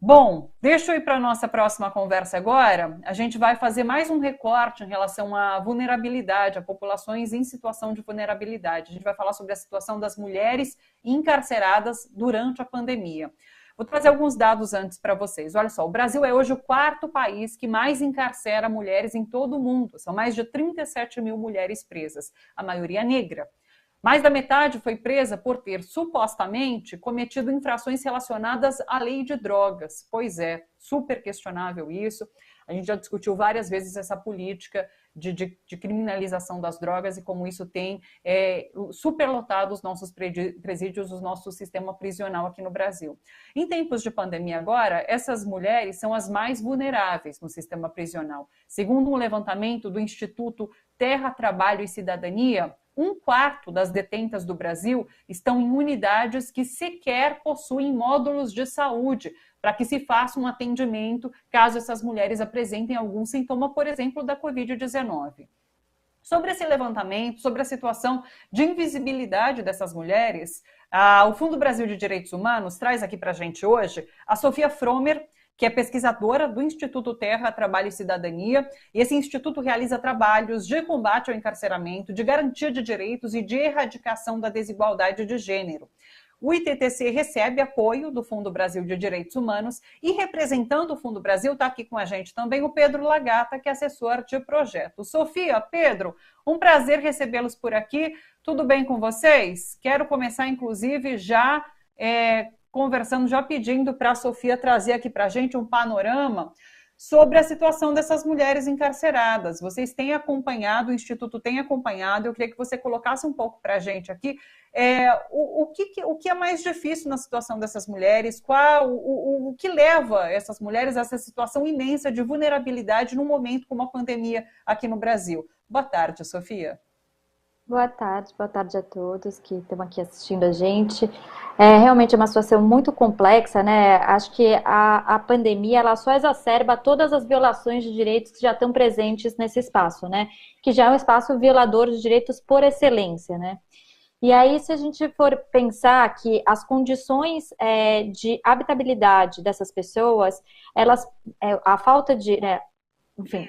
Bom, deixa eu ir para a nossa próxima conversa agora. A gente vai fazer mais um recorte em relação à vulnerabilidade, a populações em situação de vulnerabilidade. A gente vai falar sobre a situação das mulheres encarceradas durante a pandemia. Vou trazer alguns dados antes para vocês. Olha só, o Brasil é hoje o quarto país que mais encarcera mulheres em todo o mundo. São mais de 37 mil mulheres presas, a maioria negra. Mais da metade foi presa por ter, supostamente, cometido infrações relacionadas à lei de drogas. Pois é, super questionável isso. A gente já discutiu várias vezes essa política de criminalização das drogas e como isso tem superlotado os nossos presídios, o nosso sistema prisional aqui no Brasil. Em tempos de pandemia agora, essas mulheres são as mais vulneráveis no sistema prisional. Segundo um levantamento do Instituto Terra, Trabalho e Cidadania, 1/4 das detentas do Brasil estão em unidades que sequer possuem módulos de saúde para que se faça um atendimento caso essas mulheres apresentem algum sintoma, por exemplo, da Covid-19. Sobre esse levantamento, sobre a situação de invisibilidade dessas mulheres, o Fundo Brasil de Direitos Humanos traz aqui para a gente hoje a Sofia Fromer, que é pesquisadora do Instituto Terra, Trabalho e Cidadania, e esse instituto realiza trabalhos de combate ao encarceramento, de garantia de direitos e de erradicação da desigualdade de gênero. O ITTC recebe apoio do Fundo Brasil de Direitos Humanos e, representando o Fundo Brasil, está aqui com a gente também o Pedro Lagata, que é assessor de projeto. Sofia, Pedro, um prazer recebê-los por aqui. Tudo bem com vocês? Quero começar, inclusive, já conversando, já pedindo para a Sofia trazer aqui para a gente um panorama sobre a situação dessas mulheres encarceradas. Vocês têm acompanhado, o Instituto tem acompanhado, eu queria que você colocasse um pouco para a gente aqui o que é mais difícil na situação dessas mulheres, o que leva essas mulheres a essa situação imensa de vulnerabilidade num momento como a pandemia aqui no Brasil. Boa tarde, Sofia. Boa tarde a todos que estão aqui assistindo a gente. Realmente é uma situação muito complexa, né? Acho que a pandemia ela só exacerba todas as violações de direitos que já estão presentes nesse espaço, né? Que já é um espaço violador de direitos por excelência, né? E aí, se a gente for pensar que as condições de habitabilidade dessas pessoas, a falta de, né, enfim,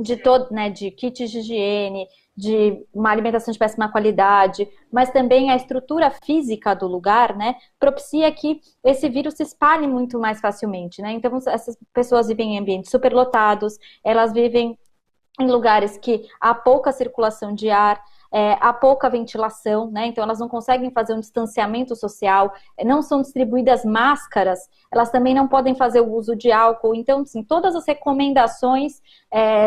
de kits de higiene, de uma alimentação de péssima qualidade, mas também a estrutura física do lugar, né, propicia que esse vírus se espalhe muito mais facilmente, né? Então, essas pessoas vivem em ambientes superlotados, elas vivem em lugares que há pouca circulação de ar, há pouca ventilação, né? Então elas não conseguem fazer um distanciamento social, não são distribuídas máscaras, elas também não podem fazer o uso de álcool. Então, assim, todas as recomendações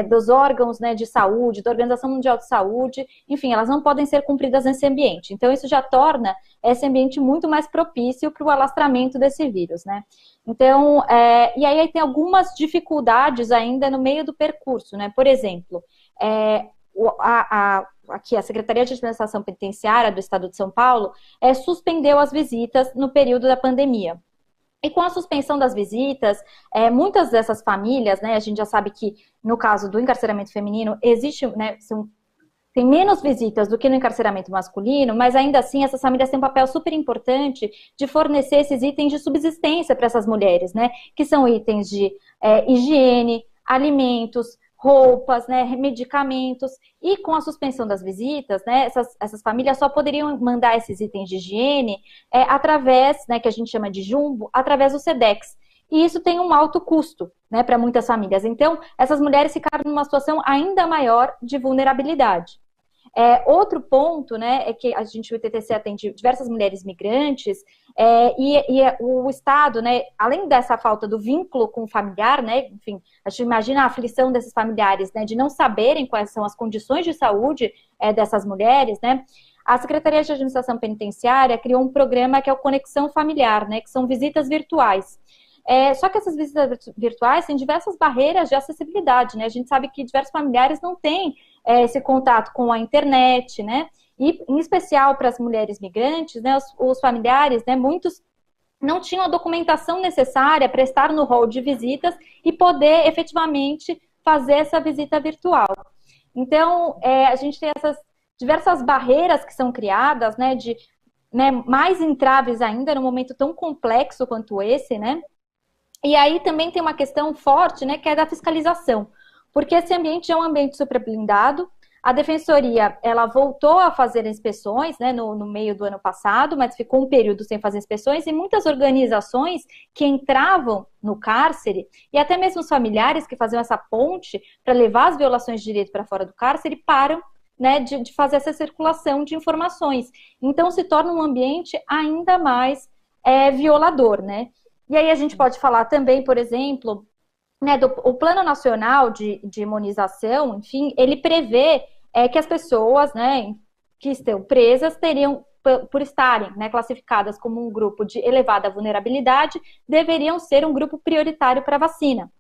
dos órgãos, né, de saúde, da Organização Mundial de Saúde, enfim, elas não podem ser cumpridas nesse ambiente. Então isso já torna esse ambiente muito mais propício para o alastramento desse vírus, né? Então, e aí tem algumas dificuldades ainda no meio do percurso, né? Por exemplo, aqui a Secretaria de Administração Penitenciária do Estado de São Paulo suspendeu as visitas no período da pandemia. E com a suspensão das visitas, muitas dessas famílias, né, a gente já sabe que no caso do encarceramento feminino existe, né, tem menos visitas do que no encarceramento masculino, mas ainda assim essas famílias têm um papel super importante de fornecer esses itens de subsistência para essas mulheres, né, que são itens de higiene, alimentos, roupas, né, medicamentos, e com a suspensão das visitas, né, essas famílias só poderiam mandar esses itens de higiene através, né, que a gente chama de jumbo, através do Sedex. E isso tem um alto custo, né, para muitas famílias. Então, essas mulheres ficaram numa situação ainda maior de vulnerabilidade. Outro ponto, né, é que o ITTC atende diversas mulheres migrantes o Estado, né, além dessa falta do vínculo com o familiar, né, enfim, a gente imagina a aflição desses familiares, né, de não saberem quais são as condições de saúde dessas mulheres, né, a Secretaria de Administração Penitenciária criou um programa que é o Conexão Familiar, né, que são visitas virtuais. Só que essas visitas virtuais têm diversas barreiras de acessibilidade, né? A gente sabe que diversos familiares não têm esse contato com a internet, né? E, em especial para as mulheres migrantes, né, os familiares, né, muitos não tinham a documentação necessária para estar no hall de visitas e poder efetivamente fazer essa visita virtual. Então, a gente tem essas diversas barreiras que são criadas, né, mais entraves ainda num momento tão complexo quanto esse, né? E aí também tem uma questão forte, né, que é da fiscalização, porque esse ambiente é um ambiente super blindado. A defensoria, ela voltou a fazer inspeções, né, no meio do ano passado, mas ficou um período sem fazer inspeções, e muitas organizações que entravam no cárcere, e até mesmo os familiares que faziam essa ponte para levar as violações de direito para fora do cárcere, param, né, de fazer essa circulação de informações. Então se torna um ambiente ainda mais violador, né? E aí a gente pode falar também, por exemplo, né, o Plano Nacional de Imunização, enfim, ele prevê que as pessoas, né, que estão presas teriam, por estarem, né, classificadas como um grupo de elevada vulnerabilidade, deveriam ser um grupo prioritário para vacina.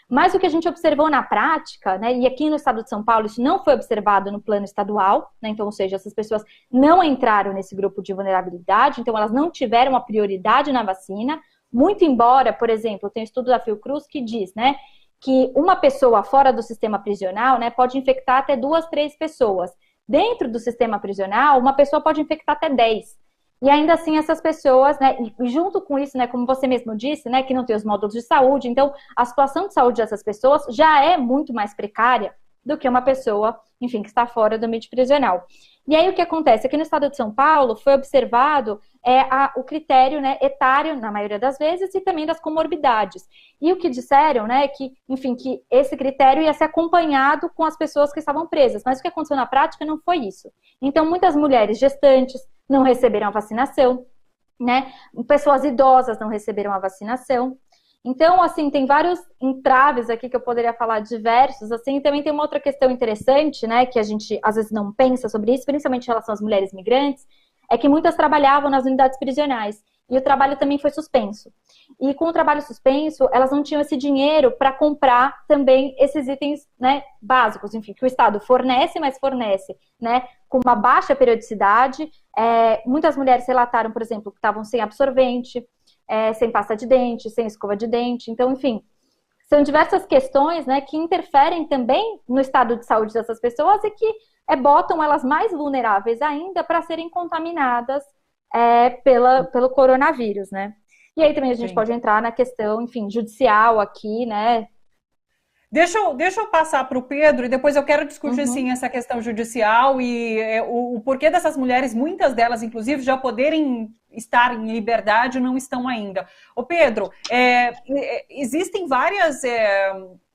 Mas o que a gente observou na prática, né, e aqui no estado de São Paulo isso não foi observado no plano estadual, né, então, ou seja, essas pessoas não entraram nesse grupo de vulnerabilidade, então elas não tiveram a prioridade na vacina, muito embora, por exemplo, tem um estudo da Fiocruz que diz, né, que uma pessoa fora do sistema prisional, né, pode infectar até 2, 3 pessoas. Dentro do sistema prisional, uma pessoa pode infectar até 10. E ainda assim essas pessoas, né, e junto com isso, né, como você mesmo disse, né, que não tem os módulos de saúde, então a situação de saúde dessas pessoas já é muito mais precária do que uma pessoa, enfim, que está fora do ambiente prisional. E aí o que acontece? Aqui no estado de São Paulo foi observado o critério, né, etário, na maioria das vezes, e também das comorbidades. E o que disseram, né, que, enfim, que esse critério ia ser acompanhado com as pessoas que estavam presas, mas o que aconteceu na prática não foi isso. Então, muitas mulheres gestantes não receberam a vacinação, né, pessoas idosas não receberam a vacinação. Então, assim, tem vários entraves aqui que eu poderia falar diversos, assim, e também tem uma outra questão interessante, né, que a gente às vezes não pensa sobre isso, principalmente em relação às mulheres migrantes, é que muitas trabalhavam nas unidades prisionais, e o trabalho também foi suspenso. E com o trabalho suspenso, elas não tinham esse dinheiro para comprar também esses itens, né, básicos, enfim, que o Estado fornece, mas fornece, né, com uma baixa periodicidade. Muitas mulheres relataram, por exemplo, que estavam sem absorvente, sem pasta de dente, sem escova de dente. Então, enfim, são diversas questões, né, que interferem também no estado de saúde dessas pessoas e que botam elas mais vulneráveis ainda para serem contaminadas pelo coronavírus, né? E aí também a gente pode entrar na questão, enfim, judicial aqui, né? Deixa eu passar para o Pedro e depois eu quero discutir sim essa questão judicial e o porquê dessas mulheres, muitas delas inclusive, já poderem estar em liberdade e não estão ainda. Ô Pedro, existem várias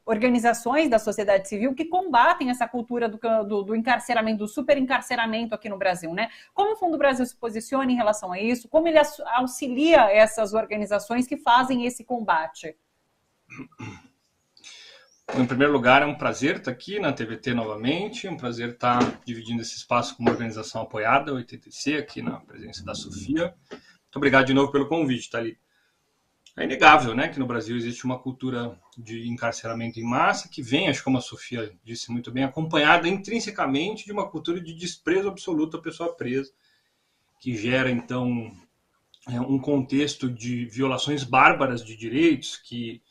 organizações da sociedade civil que combatem essa cultura do encarceramento, do superencarceramento aqui no Brasil, né? Como o Fundo Brasil se posiciona em relação a isso? Como ele auxilia essas organizações que fazem esse combate? Em primeiro lugar, é um prazer estar aqui na TVT novamente, é um prazer estar dividindo esse espaço com uma organização apoiada, o 80C, aqui na presença da Sofia. Muito obrigado de novo pelo convite, Thalita. É inegável, né, que no Brasil existe uma cultura de encarceramento em massa que vem, acho que como a Sofia disse muito bem, acompanhada intrinsecamente de uma cultura de desprezo absoluto à pessoa presa, que gera, então, um contexto de violações bárbaras de direitos que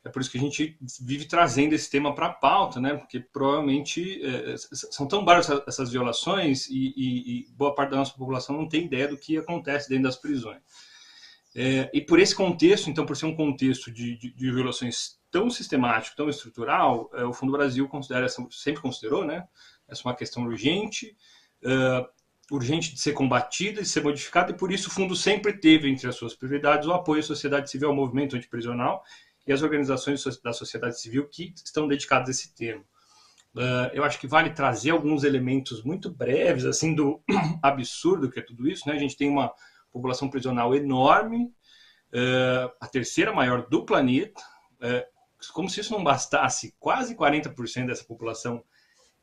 é por isso que a gente vive trazendo esse tema para a pauta, né? Porque provavelmente são tão bárbaras essas violações e boa parte da nossa população não tem ideia do que acontece dentro das prisões. E por esse contexto, então, por ser um contexto de violações tão sistemático, tão estrutural, o Fundo Brasil sempre considerou, né? Essa é uma questão urgente, urgente de ser combatida, de ser modificada, e por isso o Fundo sempre teve entre as suas prioridades o apoio à sociedade civil, ao movimento antiprisional, e as organizações da sociedade civil que estão dedicadas a esse tema. Eu acho que vale trazer alguns elementos muito breves, assim, do absurdo que é tudo isso, né? A gente tem uma população prisional enorme, a terceira maior do planeta, como se isso não bastasse, quase 40% dessa população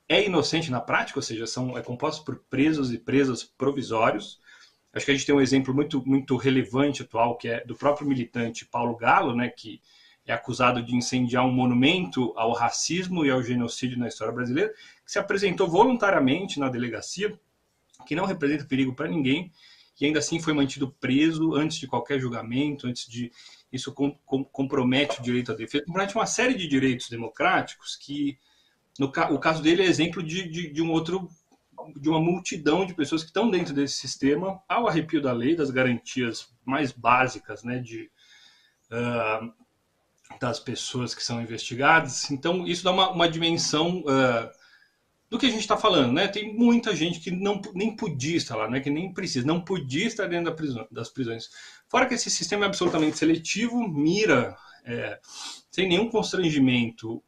é inocente na prática, ou seja, é composto por presos e presas provisórios. Acho que a gente tem um exemplo muito, muito relevante atual, que é do próprio militante Paulo Galo, né, que é acusado de incendiar um monumento ao racismo e ao genocídio na história brasileira, que se apresentou voluntariamente na delegacia, que não representa perigo para ninguém, e ainda assim foi mantido preso antes de qualquer julgamento, isso compromete o direito à defesa, compromete uma série de direitos democráticos que, o caso dele é exemplo de uma multidão de pessoas que estão dentro desse sistema, ao arrepio da lei, das garantias mais básicas, né, das pessoas que são investigadas. Então, isso dá uma dimensão do que a gente está falando, né? Tem muita gente que nem podia estar lá, né? Que nem precisa, não podia estar dentro das prisões. Fora que esse sistema é absolutamente seletivo, mira, sem nenhum constrangimento,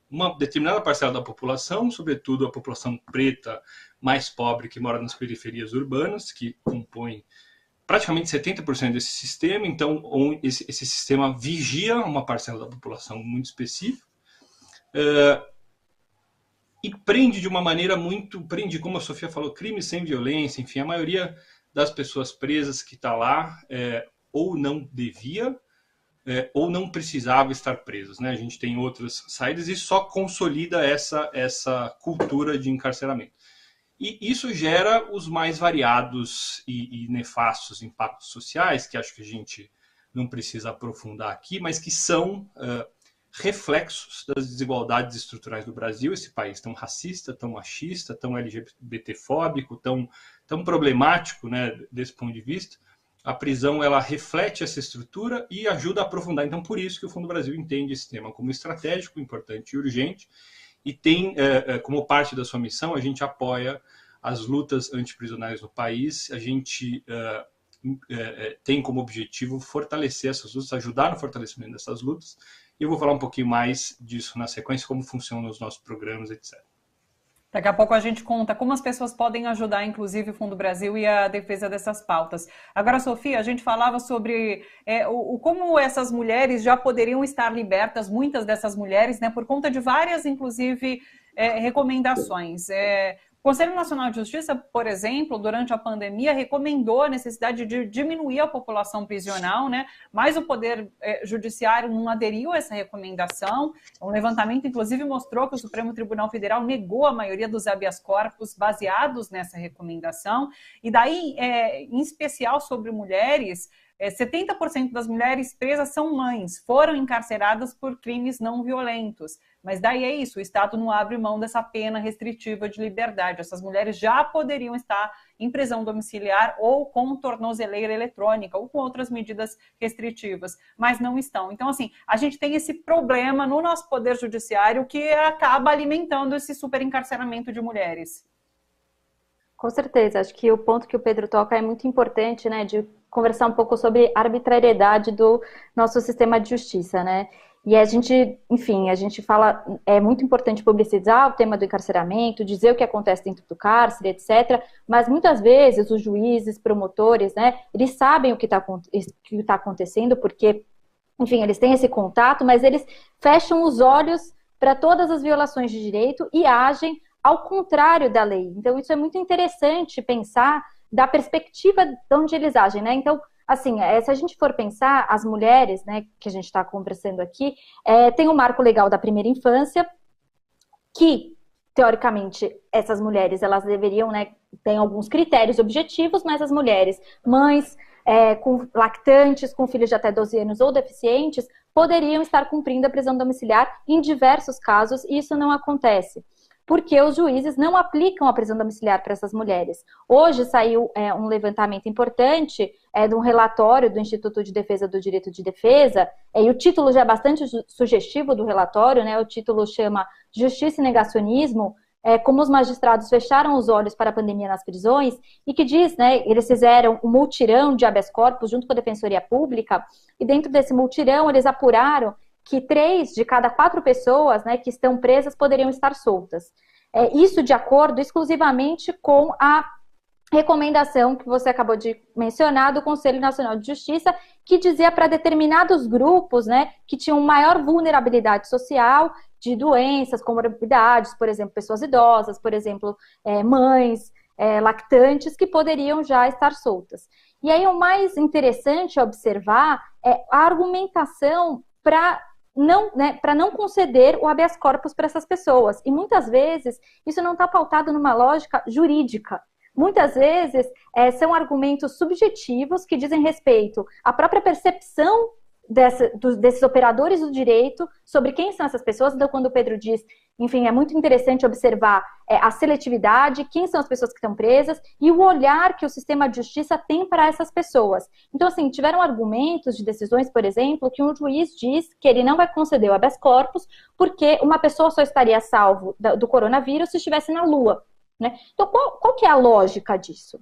uma determinada parcela da população, sobretudo a população preta mais pobre que mora nas periferias urbanas, que compõem praticamente 70% desse sistema. Então, esse sistema vigia uma parcela da população muito específica e prende de uma maneira prende, como a Sofia falou, crimes sem violência. Enfim, a maioria das pessoas presas que está lá ou não devia ou não precisava estar presos, né? A gente tem outras saídas e só consolida essa cultura de encarceramento. E isso gera os mais variados e nefastos impactos sociais, que acho que a gente não precisa aprofundar aqui, mas que são reflexos das desigualdades estruturais do Brasil, esse país tão racista, tão machista, tão LGBTfóbico, tão problemático, né, desse ponto de vista. A prisão, ela reflete essa estrutura e ajuda a aprofundar. Então, por isso que o Fundo Brasil entende esse tema como estratégico, importante e urgente, e tem, como parte da sua missão, a gente apoia as lutas antiprisionais no país, a gente tem como objetivo fortalecer essas lutas, ajudar no fortalecimento dessas lutas, e eu vou falar um pouquinho mais disso na sequência, como funcionam os nossos programas, etc. Daqui a pouco a gente conta como as pessoas podem ajudar, inclusive o Fundo Brasil e a defesa dessas pautas. Agora, Sofia, a gente falava sobre como essas mulheres já poderiam estar libertas, muitas dessas mulheres, né, por conta de várias, inclusive, recomendações. O Conselho Nacional de Justiça, por exemplo, durante a pandemia, recomendou a necessidade de diminuir a população prisional, né? Mas o Poder Judiciário não aderiu a essa recomendação. Um levantamento, inclusive, mostrou que o Supremo Tribunal Federal negou a maioria dos habeas corpus baseados nessa recomendação. E daí, em especial sobre mulheres, 70% das mulheres presas são mães, foram encarceradas por crimes não violentos. Mas daí é isso, o Estado não abre mão dessa pena restritiva de liberdade. Essas mulheres já poderiam estar em prisão domiciliar ou com tornozeleira eletrônica ou com outras medidas restritivas, mas não estão. Então, assim, a gente tem esse problema no nosso Poder Judiciário que acaba alimentando esse superencarceramento de mulheres. Com certeza, acho que o ponto que o Pedro toca é muito importante, né, de conversar um pouco sobre a arbitrariedade do nosso sistema de justiça, né? E a gente, enfim, a gente fala, é muito importante publicizar o tema do encarceramento, dizer o que acontece dentro do cárcere, etc. Mas muitas vezes os juízes, promotores, né, eles sabem o que está acontecendo, porque, enfim, eles têm esse contato, mas eles fecham os olhos para todas as violações de direito e agem ao contrário da lei. Então, isso é muito interessante pensar da perspectiva de onde eles agem, né? Então, assim, se a gente for pensar, as mulheres, né, que a gente está conversando aqui, tem o marco legal da primeira infância, que, teoricamente, essas mulheres, elas deveriam, né, tem alguns critérios objetivos, mas as mulheres, mães, com lactantes, com filhos de até 12 anos ou deficientes, poderiam estar cumprindo a prisão domiciliar em diversos casos, e isso não acontece, porque os juízes não aplicam a prisão domiciliar para essas mulheres. Hoje saiu um levantamento importante de um relatório do Instituto de Defesa do Direito de Defesa, e o título já é bastante sugestivo do relatório, né? O título chama Justiça e Negacionismo, como os magistrados fecharam os olhos para a pandemia nas prisões, e que diz, né, eles fizeram um multirão de habeas corpus junto com a Defensoria Pública, e dentro desse multirão eles apuraram que 3 de cada 4 pessoas, né, que estão presas poderiam estar soltas. Isso de acordo exclusivamente com a recomendação que você acabou de mencionar do Conselho Nacional de Justiça, que dizia para determinados grupos, né, que tinham maior vulnerabilidade social, de doenças, comorbidades, por exemplo, pessoas idosas, por exemplo, mães, lactantes, que poderiam já estar soltas. E aí o mais interessante a observar é a argumentação para não conceder o habeas corpus para essas pessoas. E muitas vezes isso não está pautado numa lógica jurídica. Muitas vezes são argumentos subjetivos que dizem respeito à própria percepção desses operadores do direito sobre quem são essas pessoas. Então, quando o Pedro diz enfim, é muito interessante observar a seletividade, quem são as pessoas que estão presas e o olhar que o sistema de justiça tem para essas pessoas. Então, assim, tiveram argumentos de decisões, por exemplo, que um juiz diz que ele não vai conceder o habeas corpus porque uma pessoa só estaria salvo do coronavírus se estivesse na Lua, né? Então, qual que é a lógica disso?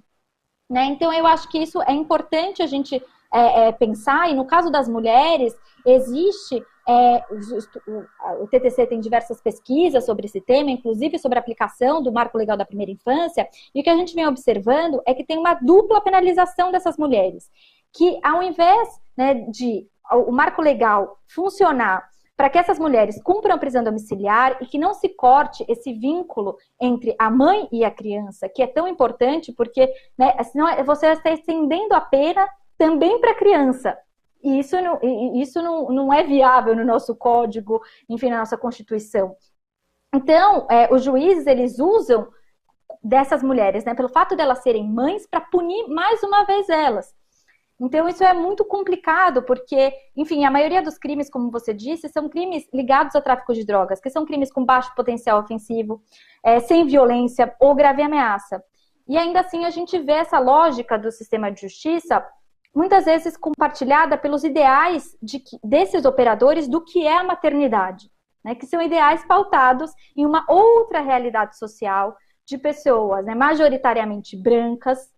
Né? Então, eu acho que isso é importante a gente pensar, e no caso das mulheres, existe, o TTC tem diversas pesquisas sobre esse tema, inclusive sobre a aplicação do Marco Legal da Primeira Infância, e o que a gente vem observando é que tem uma dupla penalização dessas mulheres, que ao invés, né, de o Marco Legal funcionar para que essas mulheres cumpram a prisão domiciliar e que não se corte esse vínculo entre a mãe e a criança, que é tão importante, porque, né, senão você está estendendo a pena também para a criança. E isso não é viável no nosso código, enfim, na nossa Constituição. Então, os juízes, eles usam dessas mulheres, né, pelo fato de elas serem mães, para punir mais uma vez elas. Então, isso é muito complicado, porque, enfim, a maioria dos crimes, como você disse, são crimes ligados ao tráfico de drogas, que são crimes com baixo potencial ofensivo, sem violência ou grave ameaça. E ainda assim, a gente vê essa lógica do sistema de justiça, muitas vezes compartilhada pelos ideais desses operadores do que é a maternidade, né, que são ideais pautados em uma outra realidade social de pessoas, né, majoritariamente brancas,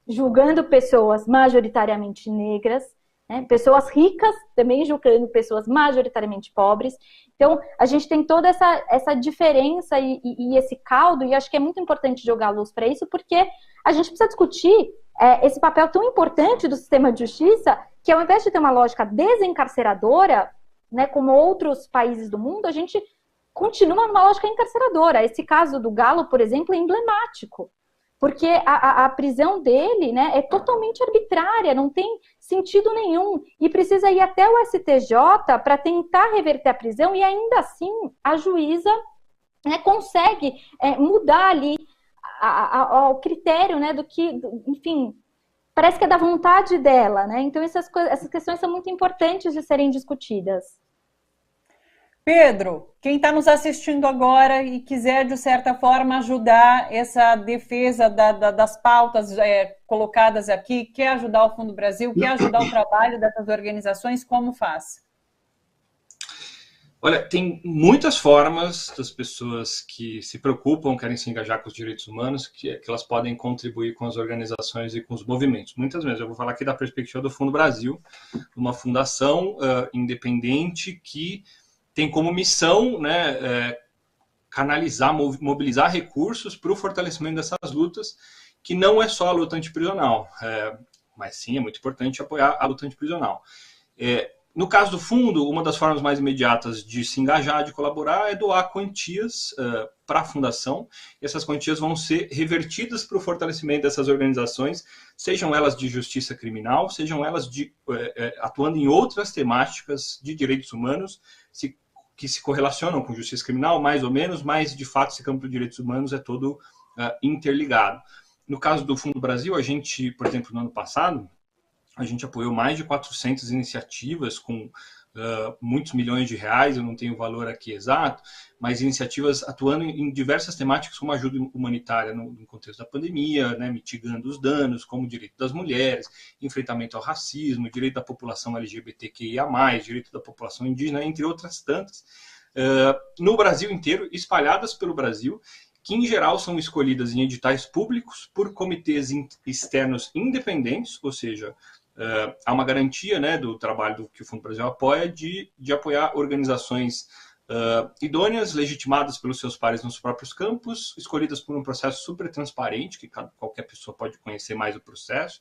julgando pessoas majoritariamente negras, né? Pessoas ricas também julgando pessoas majoritariamente pobres. Então, a gente tem toda essa diferença e esse caldo, e acho que é muito importante jogar luz para isso, porque a gente precisa discutir esse papel tão importante do sistema de justiça, que ao invés de ter uma lógica desencarceradora, né, como outros países do mundo, a gente continua numa lógica encarceradora. Esse caso do Galo, por exemplo, é emblemático. Porque a prisão dele, né, é totalmente arbitrária, não tem sentido nenhum. E precisa ir até o STJ para tentar reverter a prisão, e ainda assim a juíza, né, consegue mudar ali o critério, né, do que, enfim, parece que é da vontade dela, né? Então essas questões são muito importantes de serem discutidas. Pedro, quem está nos assistindo agora e quiser, de certa forma, ajudar essa defesa das pautas colocadas aqui, quer ajudar o Fundo Brasil, quer ajudar o trabalho dessas organizações, como faz? Olha, tem muitas formas das pessoas que se preocupam, querem se engajar com os direitos humanos, que elas podem contribuir com as organizações e com os movimentos. Muitas vezes, eu vou falar aqui da perspectiva do Fundo Brasil, uma fundação independente que tem como missão, né, canalizar, mobilizar recursos para o fortalecimento dessas lutas, que não é só a luta antiprisional, mas sim é muito importante apoiar a luta antiprisional. No caso do fundo, uma das formas mais imediatas de se engajar, de colaborar, é doar quantias para a fundação. E essas quantias vão ser revertidas para o fortalecimento dessas organizações, sejam elas de justiça criminal, sejam elas atuando em outras temáticas de direitos humanos, que se correlacionam com justiça criminal, mais ou menos, mas, de fato, esse campo de direitos humanos é todo interligado. No caso do Fundo Brasil, a gente, por exemplo, no ano passado, a gente apoiou mais de 400 iniciativas com muitos milhões de reais, eu não tenho o valor aqui exato, mas iniciativas atuando em diversas temáticas como ajuda humanitária no contexto da pandemia, né, mitigando os danos, como direito das mulheres, enfrentamento ao racismo, direito da população LGBTQIA+, direito da população indígena, entre outras tantas, no Brasil inteiro, espalhadas pelo Brasil, que em geral são escolhidas em editais públicos por comitês externos independentes, ou seja, há uma garantia, né, do trabalho que o Fundo Brasil apoia de apoiar organizações idôneas, legitimadas pelos seus pares nos próprios campos, escolhidas por um processo super transparente, que qualquer pessoa pode conhecer mais o processo,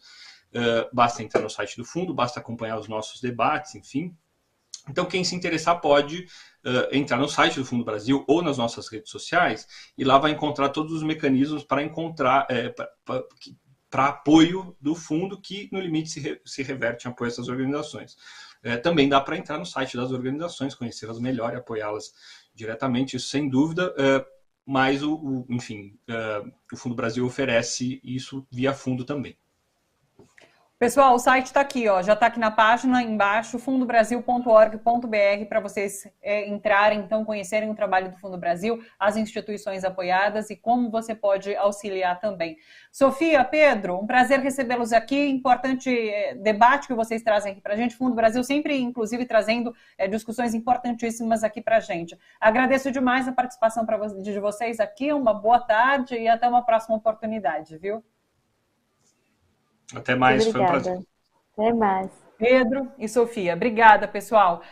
basta entrar no site do Fundo, basta acompanhar os nossos debates, enfim. Então, quem se interessar pode entrar no site do Fundo Brasil ou nas nossas redes sociais, e lá vai encontrar todos os mecanismos para encontrar para apoio do fundo, que no limite se reverte em apoio a essas organizações. Também dá para entrar no site das organizações, conhecê-las melhor e apoiá-las diretamente, isso sem dúvida, mas enfim, o Fundo Brasil oferece isso via fundo também. Pessoal, o site está aqui, ó, já está aqui na página embaixo, fundobrasil.org.br, para vocês entrarem, então, conhecerem o trabalho do Fundo Brasil, as instituições apoiadas e como você pode auxiliar também. Sofia, Pedro, um prazer recebê-los aqui, importante debate que vocês trazem aqui para a gente, Fundo Brasil sempre, inclusive, trazendo discussões importantíssimas aqui para a gente. Agradeço demais a participação de vocês aqui, uma boa tarde e até uma próxima oportunidade, viu? Até mais, foi um prazer. Até mais. Pedro e Sofia, obrigada, pessoal.